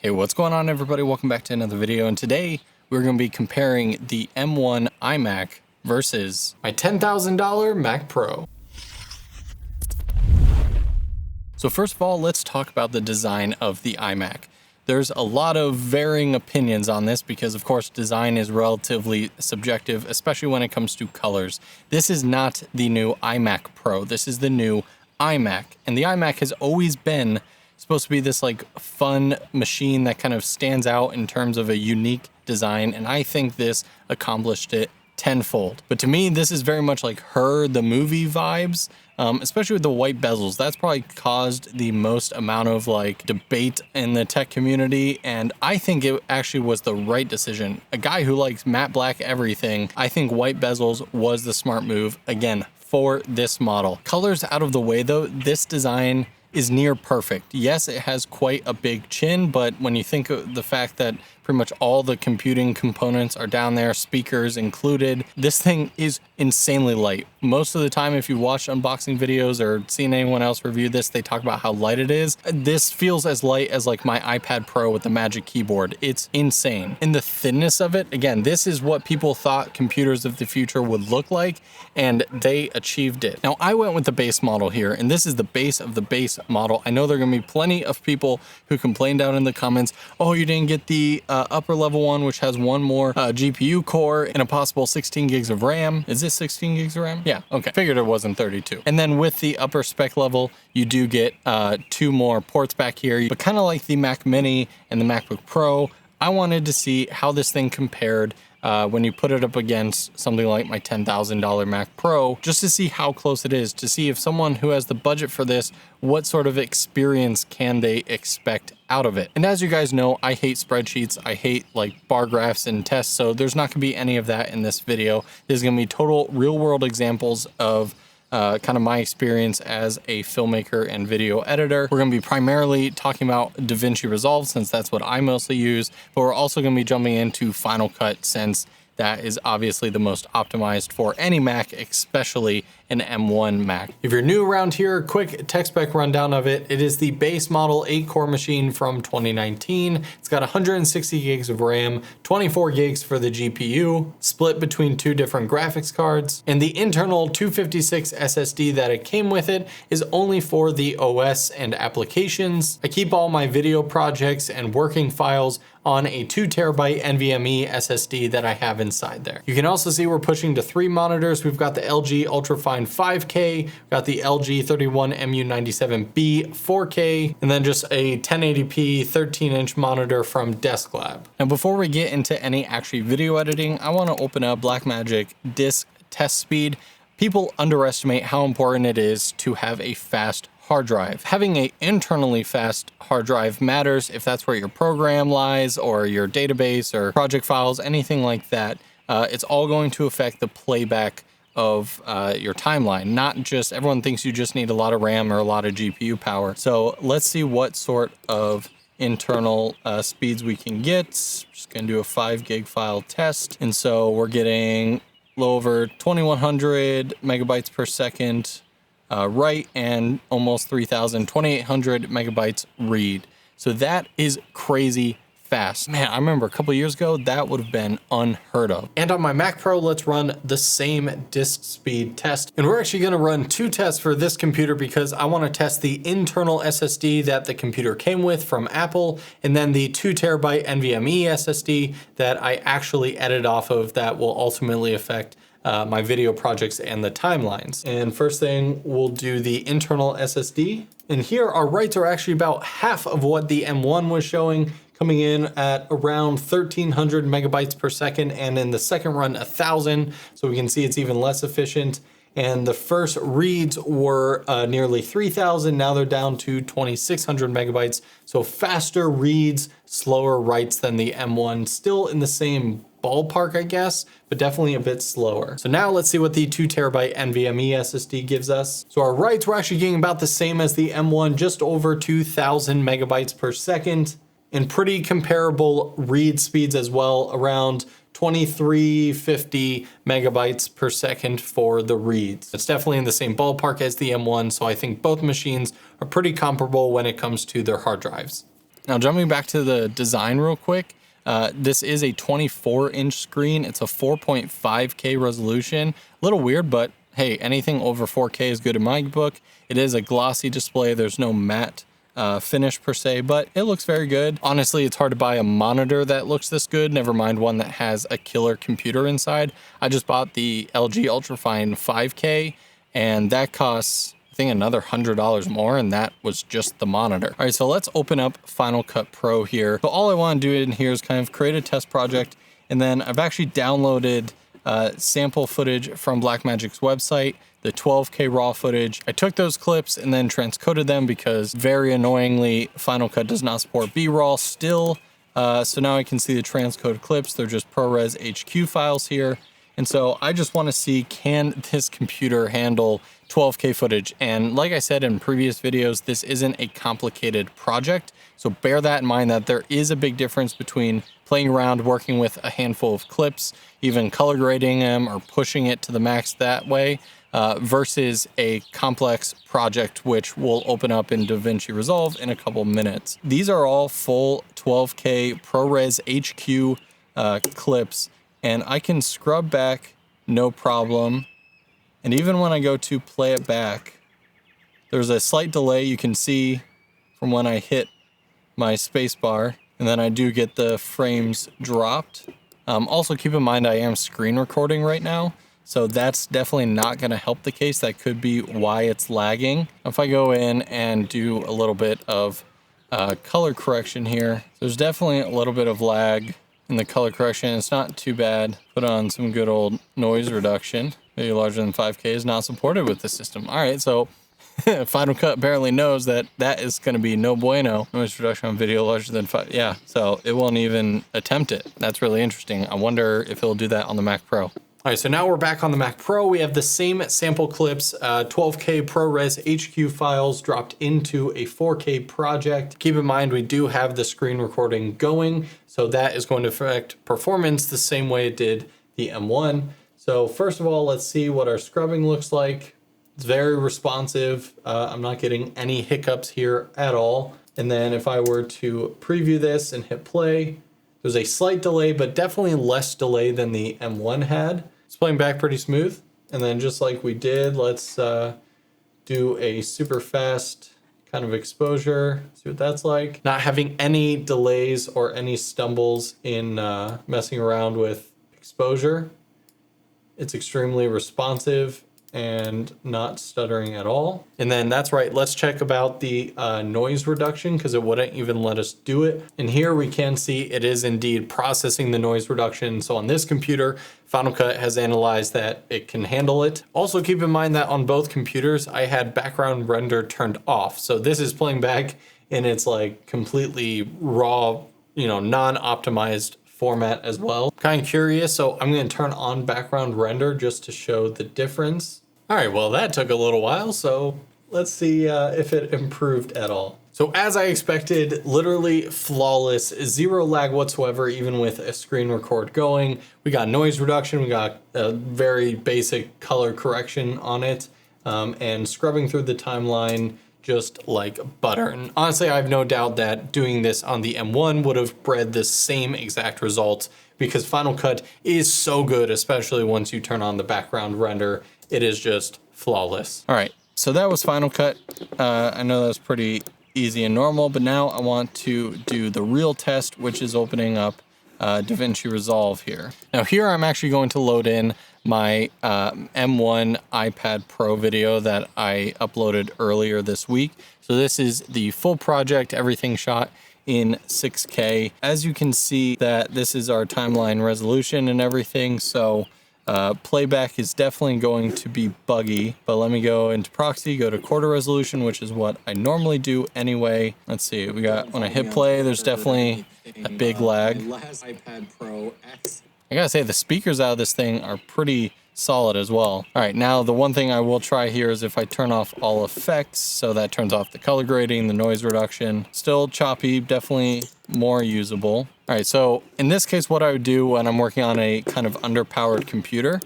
Hey, what's going on, everybody? Welcome back to another video, and today we're going to be comparing the M1 iMac versus my $10,000 Mac Pro. So first of all, let's talk about the design of the iMac. There's a lot of varying opinions on this because, of course, design is relatively subjective, especially when it comes to colors. This is not the new iMac Pro. This is the new iMac, and the iMac has always been supposed to be this like fun machine that kind of stands out in terms of a unique design, and I think this accomplished it tenfold. But to me, this is very much like Her, the movie vibes, especially with the white bezels. That's probably caused the most amount of like debate in the tech community, and I think it actually was the right decision. A guy who likes matte black everything, I think white bezels was the smart move, again, for this model. Colors out of the way though, this design is near perfect. Yes, it has quite a big chin, but when you think of the fact that pretty much all the computing components are down there, speakers included, this thing is insanely light. Most of the time, if you watch unboxing videos or seen anyone else review this, they talk about how light it is. This feels as light as like my iPad Pro with the Magic Keyboard. It's insane. And the thinness of it, again, this is what people thought computers of the future would look like, and they achieved it. Now, I went with the base model here, and this is the base of the base model. I know there are gonna be plenty of people who complain down in the comments, oh, you didn't get the upper level one, which has one more GPU core and a possible 16 gigs of RAM. Is this 16 gigs of RAM? Yeah, okay. Figured it wasn't 32. And then with the upper spec level, you do get two more ports back here. But kind of like the Mac Mini and the MacBook Pro, I wanted to see how this thing compared when you put it up against something like my $10,000 Mac Pro, just to see how close it is, to see if someone who has the budget for this, what sort of experience can they expect out of it. And as you guys know, I hate spreadsheets. I hate like bar graphs and tests, so there's not gonna be any of that in this video. There's gonna be total real world examples of kind of my experience as a filmmaker and video editor. We're going to be primarily talking about DaVinci Resolve, since that's what I mostly use, but we're also going to be jumping into Final Cut, since that is obviously the most optimized for any Mac, especially an M1 Mac. If you're new around here, quick tech spec rundown of it. It is the base model 8-core machine from 2019. It's got 160 gigs of RAM, 24 gigs for the GPU, split between two different graphics cards, and the internal 256 SSD that it came with it is only for the OS and applications. I keep all my video projects and working files on a 2TB NVMe SSD that I have inside there. You can also see we're pushing to 3 monitors. We've got the LG Ultrafine 5K, we've got the LG 31MU97B 4K, and then just a 1080p 13-inch monitor from Desk Lab. Now, before we get into any actual video editing, I want to open up Blackmagic disk test speed. People underestimate how important it is to have a fast hard drive. Having an internally fast hard drive matters if that's where your program lies or your database or project files, anything like that. It's all going to affect the playback of your timeline. Not just, everyone thinks you just need a lot of RAM or a lot of GPU power. So let's see what sort of internal speeds we can get. Just gonna do a 5 gig file test. And so we're getting a little over 2100 megabytes per second write, and almost 2800 megabytes read. So that is crazy fast. Man, I remember a couple years ago, that would have been unheard of. And on my Mac Pro, let's run the same disk speed test. And we're actually gonna run 2 tests for this computer because I wanna test the internal SSD that the computer came with from Apple, and then the 2TB NVMe SSD that I actually edit off of that will ultimately affect my video projects and the timelines. And first thing, we'll do the internal SSD. And here our writes are actually about half of what the M1 was showing, coming in at around 1300 megabytes per second, and in the second run 1000, so we can see it's even less efficient. And the first reads were nearly 3000, now they're down to 2600 megabytes, so faster reads, slower writes than the M1, still in the same ballpark, I guess, but definitely a bit slower. So now let's see what the 2TB NVMe SSD gives us. So our writes were actually getting about the same as the M1, just over 2000 megabytes per second, and pretty comparable read speeds as well, around 2350 megabytes per second for the reads. It's definitely in the same ballpark as the M1, so I think both machines are pretty comparable when it comes to their hard drives. Now jumping back to the design real quick, this is a 24-inch screen. It's a 4.5K resolution. A little weird, but hey, anything over 4K is good in my book. It is a glossy display. There's no matte finish per se, but it looks very good. Honestly, it's hard to buy a monitor that looks this good, never mind one that has a killer computer inside. I just bought the LG Ultrafine 5K, and that costs, I think, another $100 more, and that was just the monitor. All right, so let's open up Final Cut Pro here. So all I want to do in here is kind of create a test project, and then I've actually downloaded sample footage from Blackmagic's website, the 12K raw footage. I took those clips and then transcoded them because, very annoyingly, Final Cut does not support B-roll still. So now I can see the transcoded clips. They're just ProRes HQ files here. And so I just want to see, can this computer handle 12K footage? And like I said in previous videos, this isn't a complicated project. So bear that in mind, that there is a big difference between playing around, working with a handful of clips, even color grading them or pushing it to the max that way, versus a complex project, which will open up in DaVinci Resolve in a couple minutes. These are all full 12K ProRes HQ clips, and I can scrub back no problem. And even when I go to play it back, there's a slight delay you can see from when I hit my spacebar, and then I do get the frames dropped. Also keep in mind I am screen recording right now, so that's definitely not going to help the case. That could be why it's lagging. If I go in and do a little bit of color correction here, there's definitely a little bit of lag in the color correction. It's not too bad. Put on some good old noise reduction. Video larger than 5K is not supported with the system. All right, so Final Cut apparently knows that that is going to be no bueno. Noise reduction on video larger than 5. Yeah, so it won't even attempt it. That's really interesting. I wonder if it'll do that on the Mac Pro. All right, so now we're back on the Mac Pro. We have the same sample clips, 12K ProRes HQ files dropped into a 4K project. Keep in mind, we do have the screen recording going, so that is going to affect performance the same way it did the M1. So first of all, let's see what our scrubbing looks like. It's very responsive. I'm not getting any hiccups here at all. And then if I were to preview this and hit play, there's a slight delay, but definitely less delay than the M1 had. It's playing back pretty smooth. And then just like we did, let's do a super fast kind of exposure. See what that's like. Not having any delays or any stumbles in messing around with exposure. It's extremely responsive and not stuttering at all. And then that's right, let's check about the noise reduction, because it wouldn't even let us do it. And here we can see it is indeed processing the noise reduction. So on this computer, Final Cut has analyzed that it can handle it. Also keep in mind that on both computers, I had background render turned off. So this is playing back in its like completely raw, non-optimized format as well. Kind of curious, so I'm going to turn on background render just to show the difference. All right, well, that took a little while, so let's see if it improved at all. So as I expected, literally flawless, zero lag whatsoever, even with a screen record going. We got noise reduction, we got a very basic color correction on it, and scrubbing through the timeline just like butter. And honestly, I have no doubt that doing this on the M1 would have bred the same exact results, because Final Cut is so good, especially once you turn on the background render. It is just flawless. All right, so that was Final Cut. I know that was pretty easy and normal, but now I want to do the real test, which is opening up DaVinci Resolve here. Now here I'm actually going to load in my M1 iPad Pro video that I uploaded earlier this week. So this is the full project, everything shot in 6K. As you can see that this is our timeline resolution and everything, so playback is definitely going to be buggy, but let me go into proxy, go to quarter resolution, which is what I normally do anyway. Let's see, we got, when I hit play, there's definitely a big lag. I gotta say, the speakers out of this thing are pretty solid as well. All right, now the one thing I will try here is if I turn off all effects, so that turns off the color grading, the noise reduction. Still choppy, definitely more usable. All right, so in this case, what I would do when I'm working on a kind of underpowered computer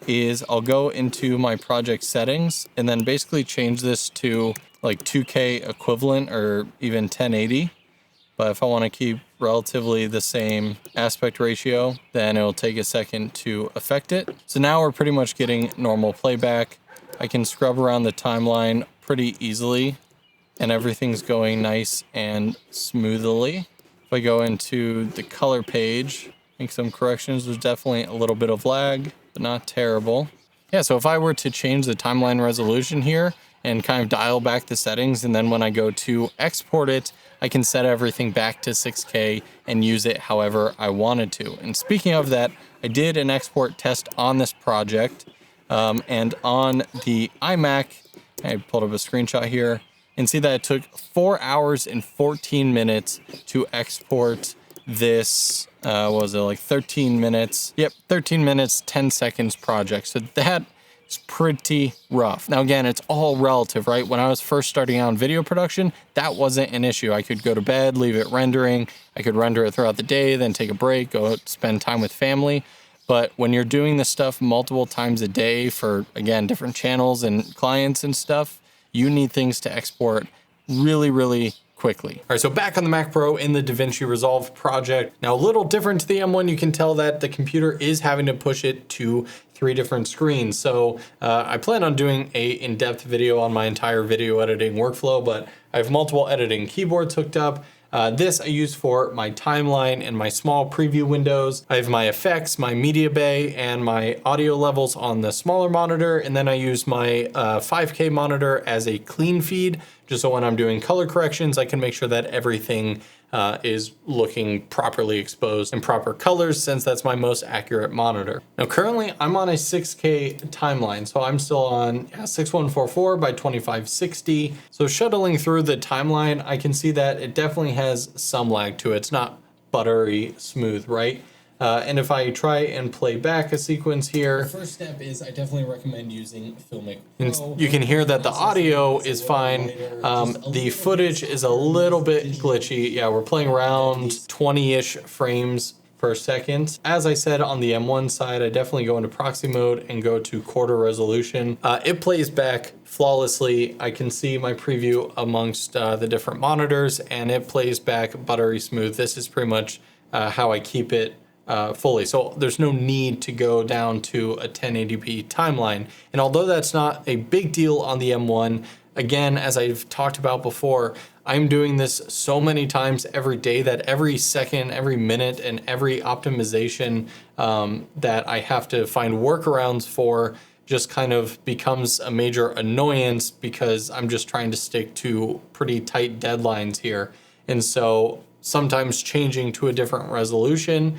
is I'll go into my project settings and then basically change this to like 2K equivalent or even 1080. But if I want to keep relatively the same aspect ratio, then it'll take a second to affect it. So now we're pretty much getting normal playback. I can scrub around the timeline pretty easily, and everything's going nice and smoothly. If I go into the color page, make some corrections, there's definitely a little bit of lag, but not terrible. Yeah, so if I were to change the timeline resolution here and kind of dial back the settings, and then when I go to export it, I can set everything back to 6K and use it however I wanted to. And speaking of that, I did an export test on this project, and on the iMac, I pulled up a screenshot here, and see that it took 4 hours and 14 minutes to export this, what was it, like 13 minutes? Yep, 13 minutes, 10 seconds project. So that is pretty rough. Now again, it's all relative, right? When I was first starting out in video production, that wasn't an issue. I could go to bed, leave it rendering. I could render it throughout the day, then take a break, go spend time with family. But when you're doing this stuff multiple times a day for, again, different channels and clients and stuff, you need things to export really, really quickly. All right, so back on the Mac Pro in the DaVinci Resolve project. Now a little different to the M1, you can tell that the computer is having to push it to 3 different screens. So I plan on doing a in-depth video on my entire video editing workflow, but I have multiple editing keyboards hooked up. This I use for my timeline and my small preview windows. I have my effects, my media bay, and my audio levels on the smaller monitor. And then I use my 5K monitor as a clean feed, just so when I'm doing color corrections, I can make sure that everything is looking properly exposed in proper colors, since that's my most accurate monitor. Now currently I'm on a 6K timeline, so I'm still on 6144 by 2560. So shuttling through the timeline, I can see that it definitely has some lag to it. It's not buttery smooth, right? And if I try and play back a sequence here, the first step is I definitely recommend using Filmmakers Pro. You can hear that the audio is fine. The footage is a little bit glitchy. Yeah, we're playing around 20-ish frames per second. As I said on the M1 side, I definitely go into proxy mode and go to quarter resolution. It plays back flawlessly. I can see my preview amongst the different monitors, and it plays back buttery smooth. This is pretty much how I keep it fully. So there's no need to go down to a 1080p timeline. And although that's not a big deal on the M1, again, as I've talked about before, I'm doing this so many times every day that every second, every minute, and every optimization that I have to find workarounds for just kind of becomes a major annoyance, because I'm just trying to stick to pretty tight deadlines here. And so sometimes changing to a different resolution,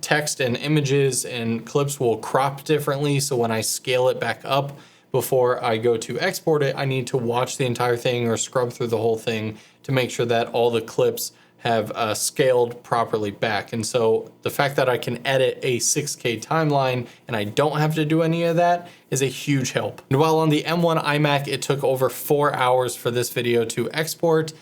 text and images and clips will crop differently. So when I scale it back up before I go to export it, I need to watch the entire thing or scrub through the whole thing to make sure that all the clips have scaled properly back. And so the fact that I can edit a 6K timeline and I don't have to do any of that is a huge help. And while on the M1 iMac, it took over 4 hours for this video to export,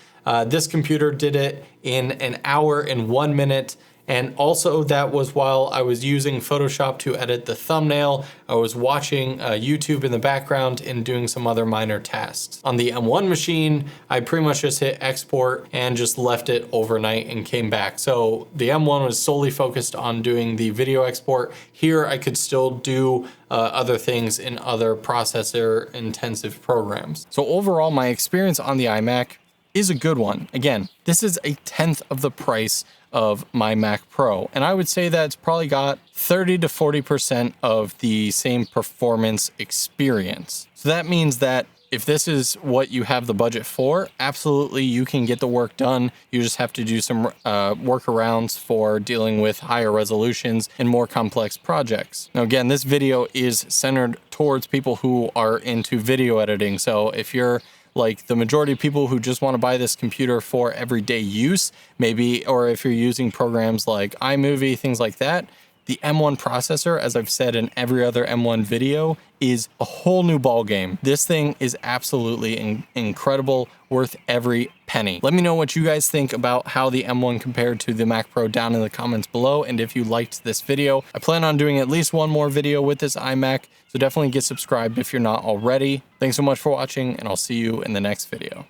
this computer did it in 1 hour and 1 minute. And also that was while I was using Photoshop to edit the thumbnail. I was watching YouTube in the background and doing some other minor tasks. On the M1 machine, I pretty much just hit export and just left it overnight and came back. So the M1 was solely focused on doing the video export. Here I could still do other things in other processor intensive programs. So overall, my experience on the iMac is a good one. Again, this is 1/10 of the price of my Mac Pro, and I would say that it's probably got 30 to 40% of the same performance experience. So that means that if this is what you have the budget for, absolutely you can get the work done. You just have to do some workarounds for dealing with higher resolutions and more complex projects. Now again, this video is centered towards people who are into video editing. So if you're like the majority of people who just want to buy this computer for everyday use, maybe, or if you're using programs like iMovie, things like that, the M1 processor, as I've said in every other M1 video, is a whole new ball game. This thing is absolutely incredible, worth every penny. Let me know what you guys think about how the M1 compared to the Mac Pro down in the comments below, and if you liked this video. I plan on doing at least one more video with this iMac, so definitely get subscribed if you're not already. Thanks so much for watching, and I'll see you in the next video.